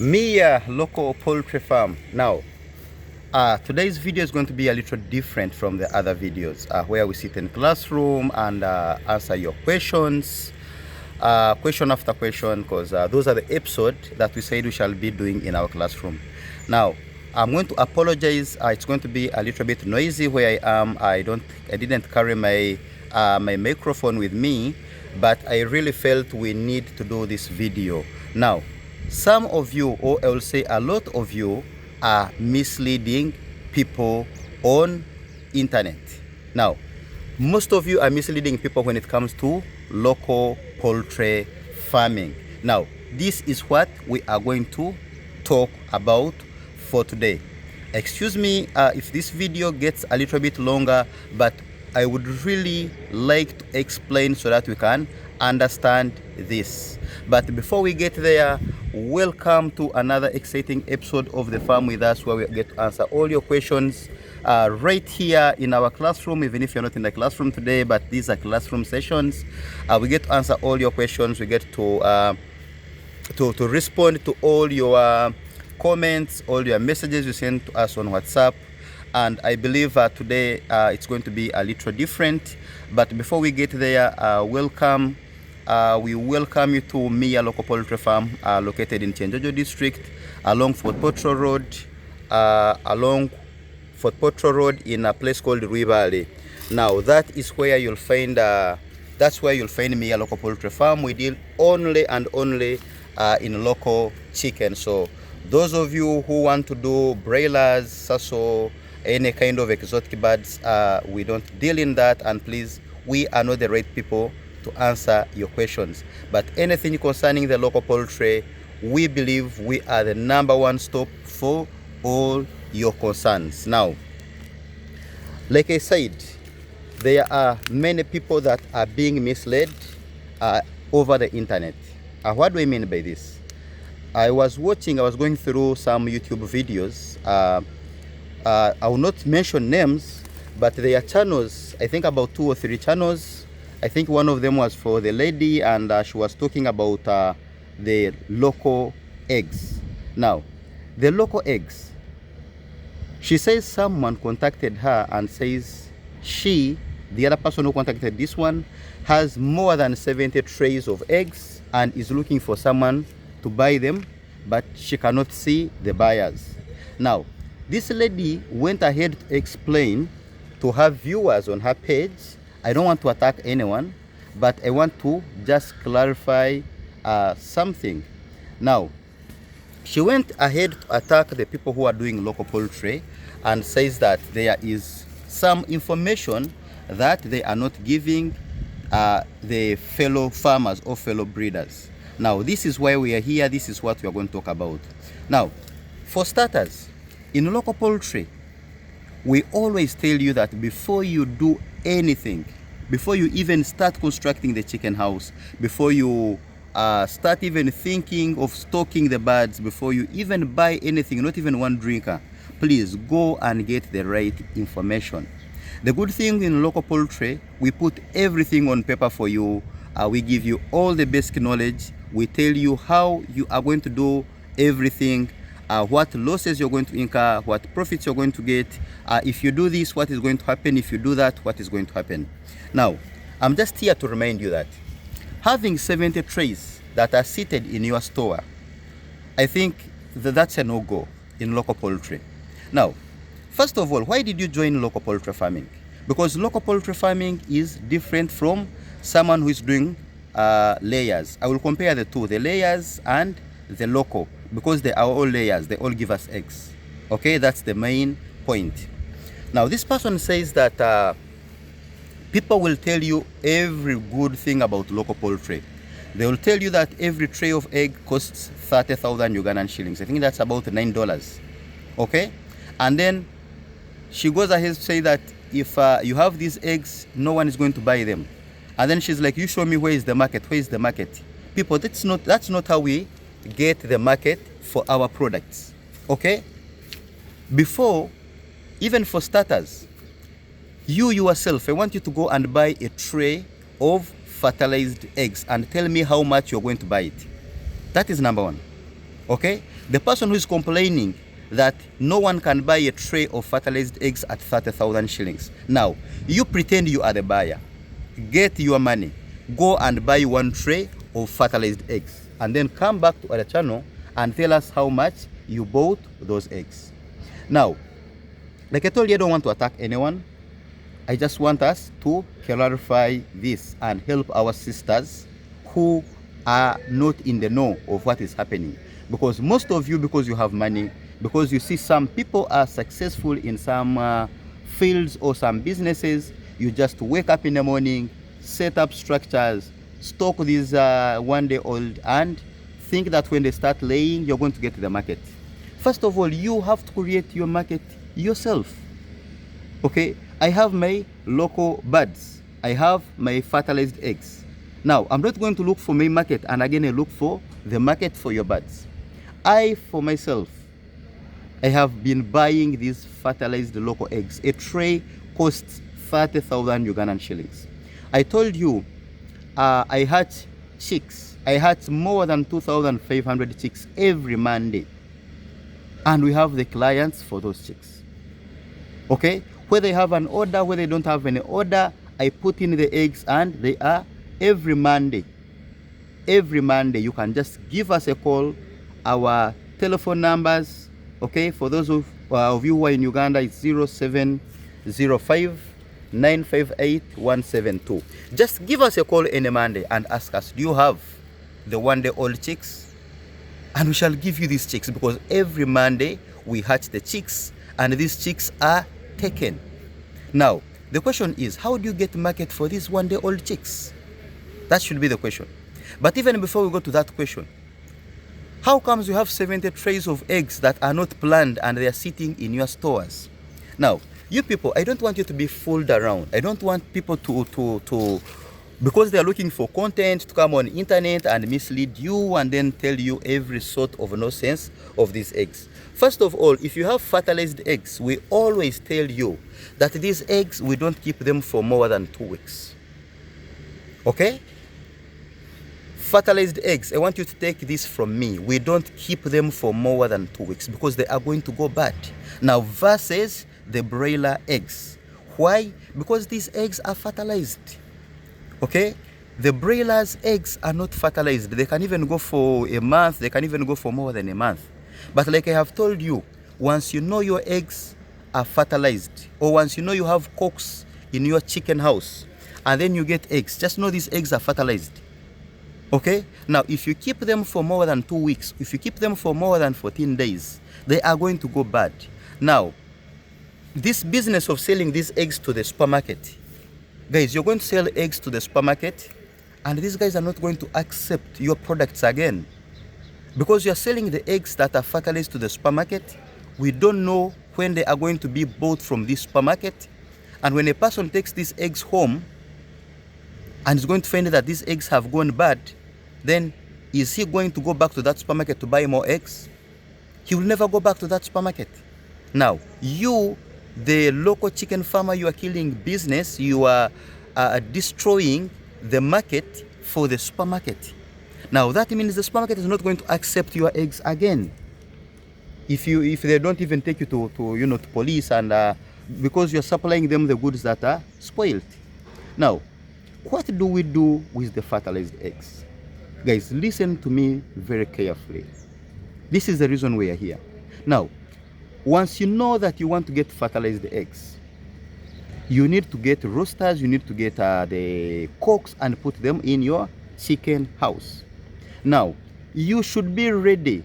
Mia local poultry farm. Now, today's video is going to be a little different from the other videos where we sit in classroom and answer your questions, question after question, because those are the episodes that we said we shall be doing in our classroom. Now, I'm going to apologize. It's going to be a little bit noisy where I am. I didn't carry my my microphone with me, but I really felt we need to do this video. Now, some of you, or I will say a lot of you, are misleading people on internet. Now, most of you are misleading people when it comes to local poultry farming. Now, this is what we are going to talk about for today. Excuse me if this video gets a little bit longer, but I would really like to explain so that we can understand this. But before we get there, welcome to another exciting episode of The Farm With Us, where we get to answer all your questions right here in our classroom. Even if you're not in the classroom today, but these are classroom sessions, we get to answer all your questions. We get to respond to all your comments, all your messages you send to us on WhatsApp. And I believe today it's going to be a little different. But before we get there, welcome. We welcome you to Mia Local Poultry Farm, located in Chenjojo District, along Fort Portal Road, in a place called Rui Valley. Now, that is where you'll find. That's where you'll find Mia Local Poultry Farm. We deal only and only in local chicken. So, those of you who want to do broilers, saso, any kind of exotic birds, we don't deal in that. And please, we are not the right people to answer your questions. But anything concerning the local poultry, we believe we are the #1 stop for all your concerns. Now, like I said, there are many people that are being misled over the internet. What do I mean by this? I was going through some YouTube videos. I will not mention names, but there are channels, I think about 2 or 3 channels. I think one of them was for the lady, and she was talking about the local eggs. Now, the local eggs, she says someone contacted her and says the other person who contacted this one, has more than 70 trays of eggs and is looking for someone to buy them, but she cannot see the buyers. Now, this lady went ahead to explain to her viewers on her page. I don't want to attack anyone, but I want to just clarify something. Now, she went ahead to attack the people who are doing local poultry and says that there is some information that they are not giving the fellow farmers or fellow breeders. Now, this is why we are here. This is what we are going to talk about. Now, for starters, in local poultry, we always tell you that before you do anything, before you even start constructing the chicken house, before you start even thinking of stocking the birds, before you even buy anything, not even one drinker, please go and get the right information. The good thing in local poultry, we put everything on paper for you. We give you all the basic knowledge. We tell you how you are going to do everything, what losses you're going to incur, what profits you're going to get. If you do this, what is going to happen? If you do that, what is going to happen? Now, I'm just here to remind you that having 70 trays that are seated in your store, I think that's a no-go in local poultry. Now, first of all, why did you join local poultry farming? Because local poultry farming is different from someone who is doing layers. I will compare the two, the layers and the local, because they are all layers. They all give us eggs. Okay, that's the main point. Now, this person says that people will tell you every good thing about local poultry. They will tell you that every tray of egg costs 30,000 Ugandan shillings. I think that's about $9. Okay, and then she goes ahead to say that if you have these eggs, no one is going to buy them. And then she's like, you show me where is the market? Where is the market? People, that's not how we get the market for our products. Okay? Before, even for starters, you yourself, I want you to go and buy a tray of fertilized eggs and tell me how much you're going to buy it. That is number one. Okay? The person who is complaining that no one can buy a tray of fertilized eggs at 30,000 shillings. Now, you pretend you are the buyer. Get your money. Go and buy one tray of fertilized eggs. And then come back to our channel and tell us how much you bought those eggs. Now, like I told you, I don't want to attack anyone. I just want us to clarify this and help our sisters who are not in the know of what is happening. Because most of you, because you have money, because you see some people are successful in some fields or some businesses, you just wake up in the morning, set up structures, stock these one-day-old, and think that when they start laying, you're going to get to the market. First of all, you have to create your market yourself. Okay, I have my local birds. I have my fertilized eggs. Now, I'm not going to look for my market and again I look for the market for your birds. I, for myself, I have been buying these fertilized local eggs. A tray costs 30,000 Ugandan shillings. I told you I hatch chicks. I hatch more than 2,500 chicks every Monday. And we have the clients for those chicks. Okay? Whether they have an order, whether they don't have any order, I put in the eggs and they are every Monday. Every Monday, you can just give us a call. Our telephone numbers, okay, for those of you who are in Uganda, it's 0705 958 172. Just give us a call any Monday and ask us, do you have the one-day-old chicks? And we shall give you these chicks, because every Monday we hatch the chicks and these chicks are taken. Now, the question is, how do you get market for these one-day-old chicks? That should be the question. But even before we go to that question, how comes you have 70 trays of eggs that are not planned and they are sitting in your stores? Now, you people, I don't want you to be fooled around. I don't want people to because they are looking for content, to come on internet and mislead you and then tell you every sort of nonsense of these eggs. First of all, if you have fertilized eggs, we always tell you that these eggs, we don't keep them for more than 2 weeks. Okay? Fertilized eggs, I want you to take this from me. We don't keep them for more than 2 weeks because they are going to go bad. Now, versus the broiler eggs. Why? Because these eggs are fertilized. Okay? The broilers' eggs are not fertilized. They can even go for a month. They can even go for more than a month. But like I have told you, once you know your eggs are fertilized, or once you know you have cocks in your chicken house, and then you get eggs, just know these eggs are fertilized. Okay? Now, if you keep them for more than 2 weeks, if you keep them for more than 14 days, they are going to go bad. Now, this business of selling these eggs to the supermarket, guys, you're going to sell eggs to the supermarket, and these guys are not going to accept your products again. Because you're selling the eggs that are fertilized to the supermarket, we don't know when they are going to be bought from this supermarket. And when a person takes these eggs home and is going to find that these eggs have gone bad, then is he going to go back to that supermarket to buy more eggs? He will never go back to that supermarket. Now, you, the local chicken farmer, you are killing business. You are destroying the market for the supermarket. Now, that means the supermarket is not going to accept your eggs again. If they don't even take you to police, and because you're supplying them the goods that are spoiled. Now, what do we do with the fertilized eggs? Guys, listen to me very carefully. This is the reason we are here. Now, once you know that you want to get fertilized eggs, you need to get roosters, you need to get the cocks and put them in your chicken house. Now, you should be ready.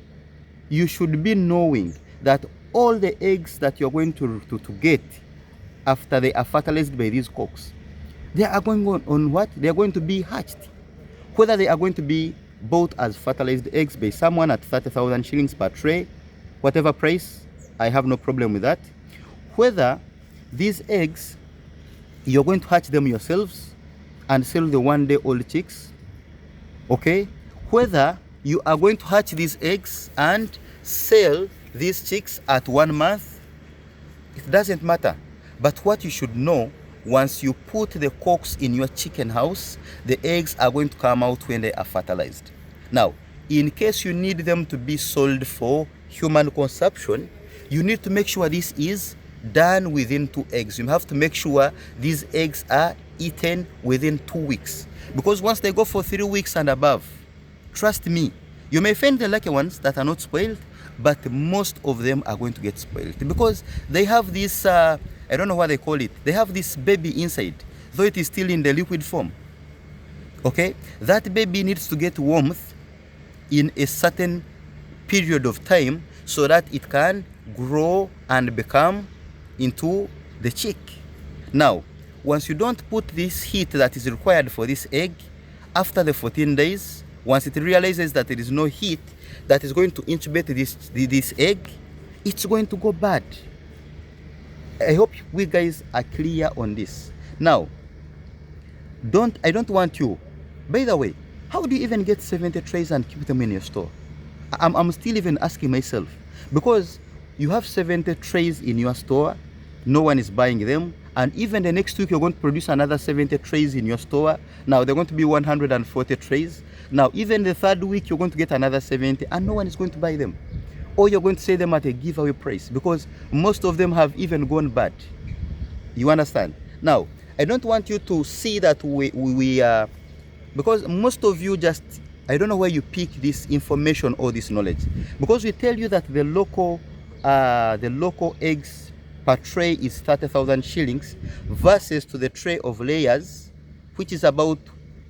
You should be knowing that all the eggs that you're going to get after they are fertilized by these cocks, they are going on what? They are going to be hatched. Whether they are going to be bought as fertilized eggs by someone at 30,000 shillings per tray, whatever price, I have no problem with that. Whether these eggs, you're going to hatch them yourselves and sell the one-day-old chicks, okay? Whether you are going to hatch these eggs and sell these chicks at 1 month, it doesn't matter. But what you should know, once you put the cocks in your chicken house, the eggs are going to come out when they are fertilized. Now, in case you need them to be sold for human consumption, you need to make sure this is done within 2 eggs. You have to make sure these eggs are eaten within 2 weeks. Because once they go for 3 weeks and above, trust me, you may find the lucky ones that are not spoiled, but most of them are going to get spoiled because they have this, I don't know what they call it. They have this baby inside, though it is still in the liquid form. Okay, that baby needs to get warmth in a certain period of time so that it can grow and become into the chick. Now, once you don't put this heat that is required for this egg, after the 14 days, once it realizes that there is no heat that is going to incubate this egg, it's going to go bad. I hope we guys are clear on this. Now, I don't want you, by the way, how do you even get 70 trays and keep them in your store? I'm still even asking myself, because you have 70 trays in your store, no one is buying them, and even the next week you're going to produce another 70 trays in your store. Now they're going to be 140 trays. Now even the third week you're going to get another 70 and no one is going to buy them. Or you're going to sell them at a giveaway price because most of them have even gone bad. You understand? Now, I don't want you to see that we because most of you just, I don't know where you pick this information or this knowledge. Because we tell you that the local eggs per tray is 30,000 shillings versus to the tray of layers, which is about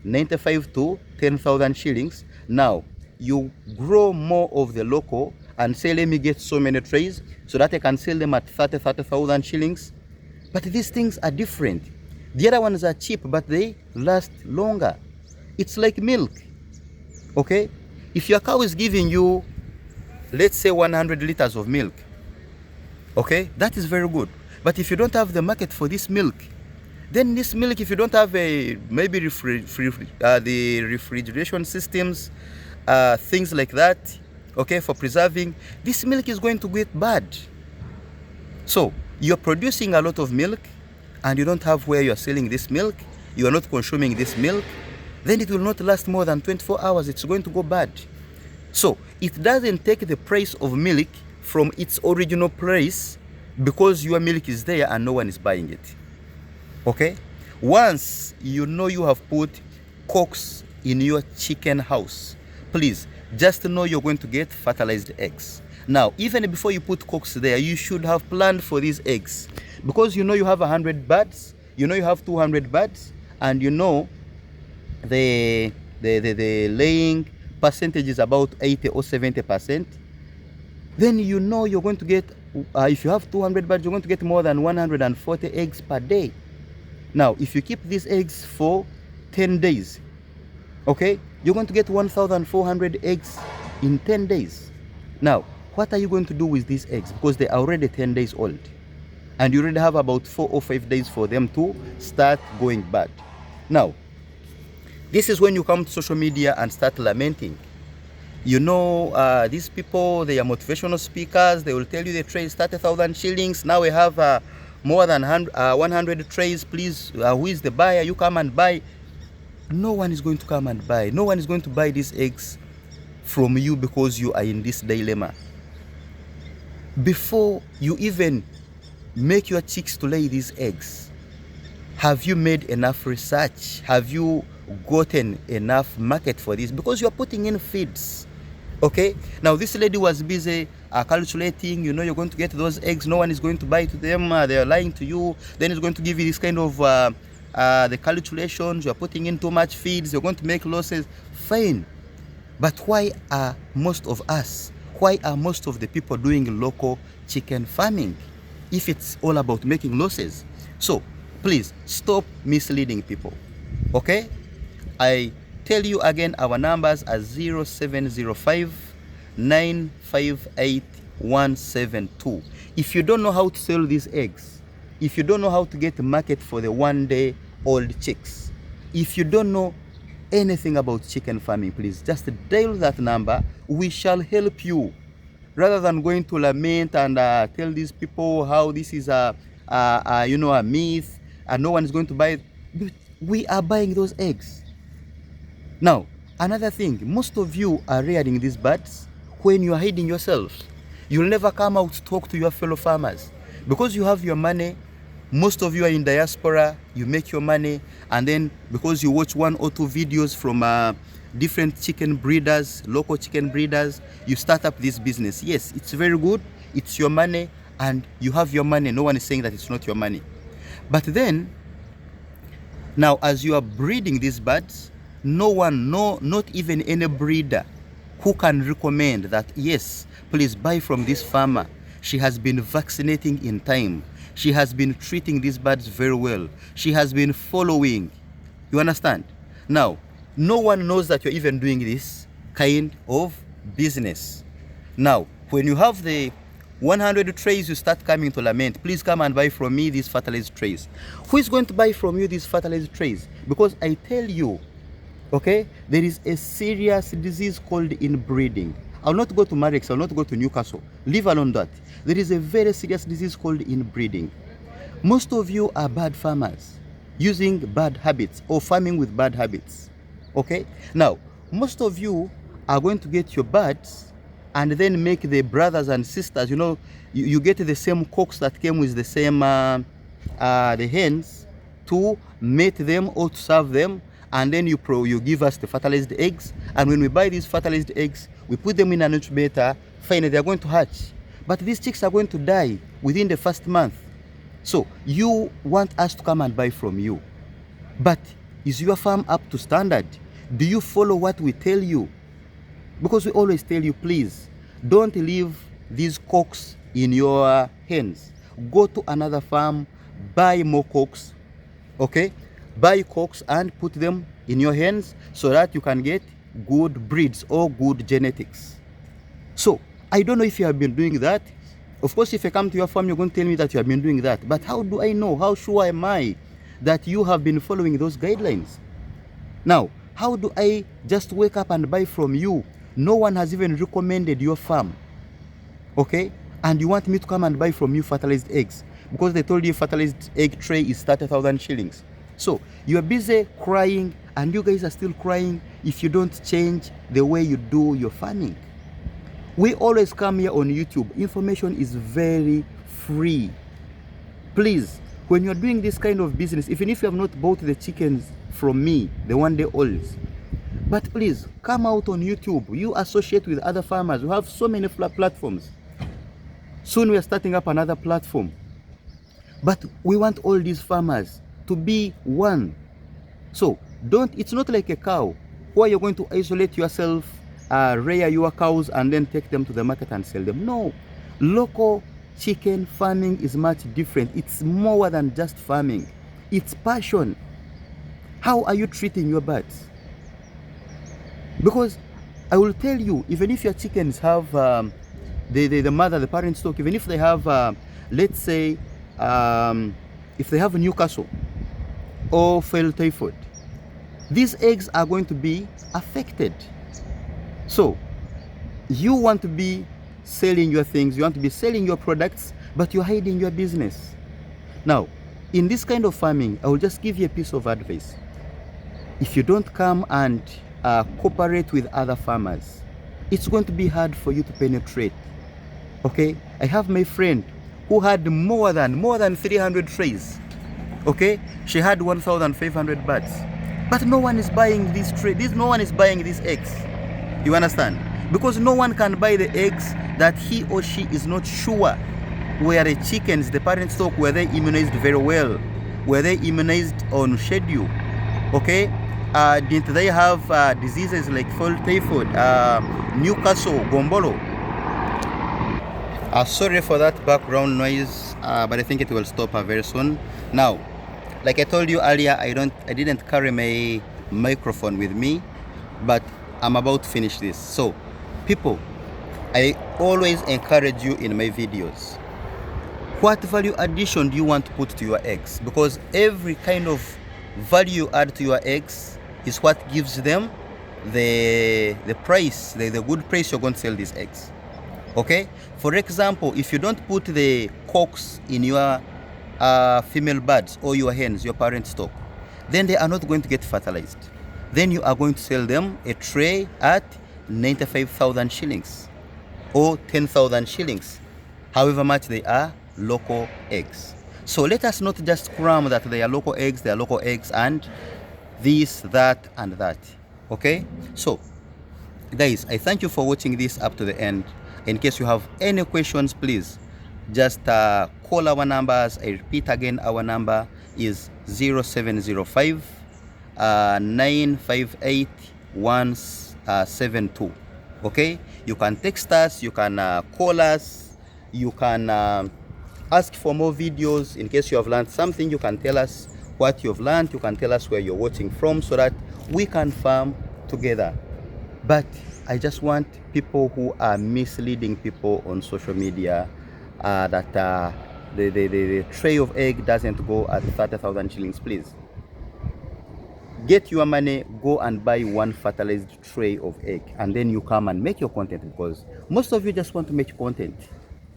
95 to 10,000 shillings. Now, you grow more of the local and say, let me get so many trays so that I can sell them at 30,000 shillings. But these things are different. The other ones are cheap, but they last longer. It's like milk, okay? If your cow is giving you, let's say 100 liters of milk, okay, that is very good. But if you don't have the market for this milk, then this milk, if you don't have a maybe the refrigeration systems, things like that, okay, for preserving, this milk is going to get bad. So you're producing a lot of milk and you don't have where you're selling this milk, you are not consuming this milk, then it will not last more than 24 hours. It's going to go bad. So it doesn't take the price of milk from its original price because your milk is there and no one is buying it. Okay? Once you know you have put cocks in your chicken house, please just know you're going to get fertilized eggs. Now, even before you put cocks there, you should have planned for these eggs because you know you have 100 birds, you know you have 200 birds, and you know the laying percentage is about 80 or 70%. Then you know you're going to get, if you have 200 birds, you're going to get more than 140 eggs per day. Now, if you keep these eggs for 10 days, okay, you're going to get 1,400 eggs in 10 days. Now, what are you going to do with these eggs? Because they're already 10 days old. And you already have about 4 or 5 days for them to start going bad. Now, this is when you come to social media and start lamenting. You know, these people, they are motivational speakers. They will tell you the tray is 30,000 shillings. Now we have more than 100 trays. Please, who is the buyer? You come and buy. No one is going to come and buy. No one is going to buy these eggs from you because you are in this dilemma. Before you even make your chicks to lay these eggs, have you made enough research? Have you gotten enough market for this? Because you are putting in feeds. Okay, now this lady was busy calculating, you know, you're going to get those eggs, no one is going to buy to them, they're lying to you, then it's going to give you this kind of the calculations, you're putting in too much feeds, you're going to make losses. Fine, but why are most of the people doing local chicken farming if it's all about making losses? So please stop misleading people. Okay, I tell you again, our numbers are 0705 958 172. If you don't know how to sell these eggs, if you don't know how to get a market for the 1-day-old chicks, if you don't know anything about chicken farming, please just dial that number. We shall help you, rather than going to lament and tell these people how this is a myth and no one is going to buy it. We are buying those eggs. Now, Another thing, most of you are rearing these birds when you are hiding yourselves. You'll never come out to talk to your fellow farmers because you have your money. Most of you are in diaspora, you make your money, and then because you watch 1 or 2 videos from different chicken breeders, local chicken breeders, you start up this business. Yes, it's very good, it's your money, and you have your money. No one is saying that it's not your money. But then, now as you are breeding these birds, no one, not even any breeder who can recommend that, yes, please buy from this farmer. She has been vaccinating in time. She has been treating these birds very well. She has been following. You understand? Now, no one knows that you're even doing this kind of business. Now, when you have the 100 trays, you start coming to lament. Please come and buy from me these fertilized trays. Who is going to buy from you these fertilized trays? Because I tell you, okay, there is a serious disease called inbreeding. I'll not go to Marex, I'll not go to Newcastle. Leave alone that. There is a very serious disease called inbreeding. Most of you are bad farmers, using bad habits or farming with bad habits. Okay? Now, most of you are going to get your birds and then make the brothers and sisters, you know, you get the same cocks that came with the same the hens to mate them or to serve them, and then you give us the fertilized eggs, and when we buy these fertilized eggs, we put them in an incubator. Finally, they are going to hatch, but these chicks are going to die within the first month. So you want us to come and buy from you, but is your farm up to standard? Do you follow what we tell you? Because we always tell you, please don't leave these cocks in your hens. Go to another farm, buy more cocks, okay? Buy cocks and put them in your hens so that you can get good breeds or good genetics. So I don't know if you have been doing that. Of course, if I come to your farm, you're going to tell me that you have been doing that. But how do I know? How sure am I that you have been following those guidelines? Now, how do I just wake up and buy from you? No one has even recommended your farm, okay? And you want me to come and buy from you fertilized eggs because they told you fertilized egg tray is 30,000 shillings. So you are busy crying, and you guys are still crying if you don't change the way you do your farming. We always come here on YouTube. Information is very free. Please, when you're doing this kind of business, even if you have not bought the chickens from me, the 1-day-olds, but please come out on YouTube. You associate with other farmers. We have so many platforms. Soon we are starting up another platform. But we want all these farmers to be one. So it's not like a cow where you're going to isolate yourself, rear your cows and then take them to the market and sell them. No, local chicken farming is much different. It's more than just farming. It's passion. How are you treating your birds? Because I will tell you, even if your chickens have the mother, the parent stock, even if they have, let's say, if they have Newcastle or failed typhoid, these eggs are going to be affected. So you want to be selling your things, you want to be selling your products, but you're hiding your business. Now, in this kind of farming, I will just give you a piece of advice. If you don't come and cooperate with other farmers, it's going to be hard for you to penetrate. Okay, I have my friend who had more than 300 trays. Okay, she had 1,500 birds, but no one is buying these trays. No one is buying these eggs. You understand? Because no one can buy the eggs that he or she is not sure where the chickens, the parent stock, were they immunized very well, were they immunized on schedule. Okay, didn't they have diseases like fall typhoid, Newcastle, Gombolo? Sorry for that background noise, but I think it will stop very soon. Now, like I told you earlier, I didn't carry my microphone with me, but I'm about to finish this. So, people, I always encourage you in my videos. What value addition do you want to put to your eggs? Because every kind of value you add to your eggs is what gives them the price, the good price you're going to sell these eggs. Okay? For example, if you don't put the cocks in your female birds or your hens, your parent stock, then they are not going to get fertilized. then you are going to sell them a tray at 95,000 shillings or 10,000 shillings, however much they are local eggs. So let us not just cram that they are local eggs, and this, that, and that. Okay, so guys, I thank you for watching this up to the end. In case you have any questions, please just call our numbers. I repeat again, our number is 0705 958 172. Okay, you can text us, you can call us, you can ask for more videos. In case you have learned something, you can tell us what you've learned, you can tell us where you're watching from, so that we can farm together. But I just want people who are misleading people on social media that the tray of egg doesn't go at 30,000 shillings, please get your money, go and buy one fertilized tray of egg, and then you come and make your content, because most of you just want to make content,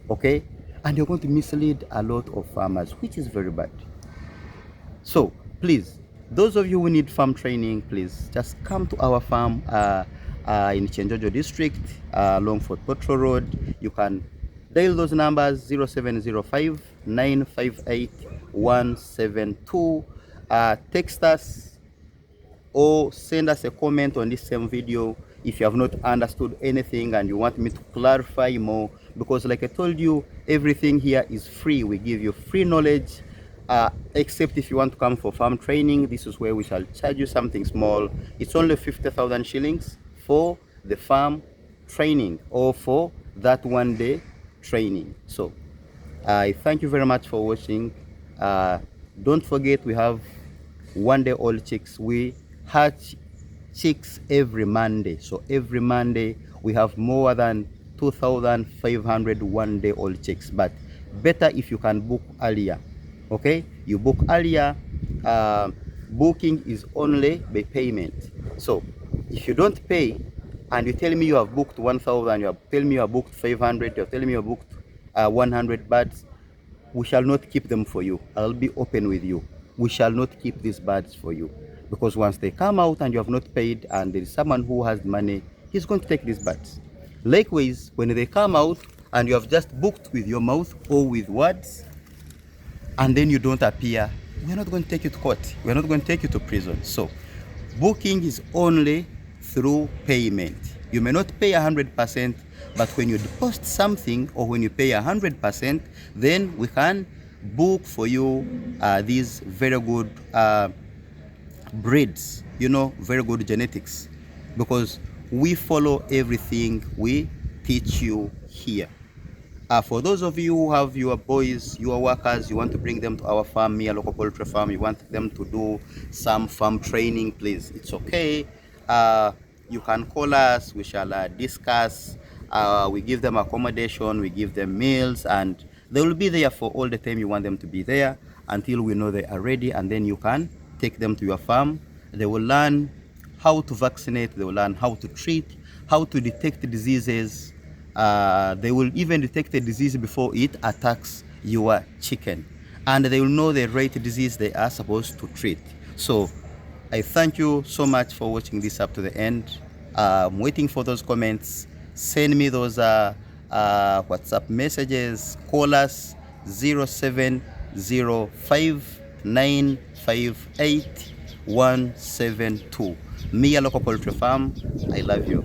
okay? And you're going to mislead a lot of farmers, which is very bad. So please, those of you who need farm training, please just come to our farm in Chenjojo district, Longford Poultry Road. You can dial those numbers 0705 958 172, text us or send us a comment on this same video if you have not understood anything and you want me to clarify more, because like I told you, everything here is free. We give you free knowledge, except if you want to come for farm training. This is where we shall charge you something small. It's only 50,000 shillings for the farm training, or for that one day training. So I thank you very much for watching. Don't forget, we have one day old chicks. We hatch chicks every Monday. So every Monday we have more than 2,500 one day old chicks. But better if you can book earlier. Okay, you book earlier. Booking is only by payment. So if you don't pay and you tell me you have booked 1,000, you have tell me you have booked 500, you have tell me you have booked 100 birds, we shall not keep them for you. I'll be open with you. We shall not keep these birds for you, because once they come out and you have not paid, and there is someone who has money, he's going to take these birds. Likewise, when they come out and you have just booked with your mouth or with words, and then you don't appear, we're not going to take you to court. We're not going to take you to prison. So booking is only through payment. You may not pay 100%, but when you deposit something, or when you pay 100%, then we can book for you these very good breeds, very good genetics, because we follow everything we teach you here. For those of you who have your boys, your workers, you want to bring them to our farm, Mia Local Poultry Farm, you want them to do some farm training, please, it's okay. You can call us, we shall discuss. We give them accommodation, we give them meals, and they will be there for all the time you want them to be there, until we know they are ready, and then you can take them to your farm. They will learn how to vaccinate, they will learn how to treat, how to detect diseases. They will even detect a disease before it attacks your chicken, and they will know the right disease they are supposed to treat. So I thank you so much for watching this up to the end. I'm waiting for those comments. Send me those WhatsApp messages. Call us 0705 958 172. Mia Local Poultry Farm. I love you.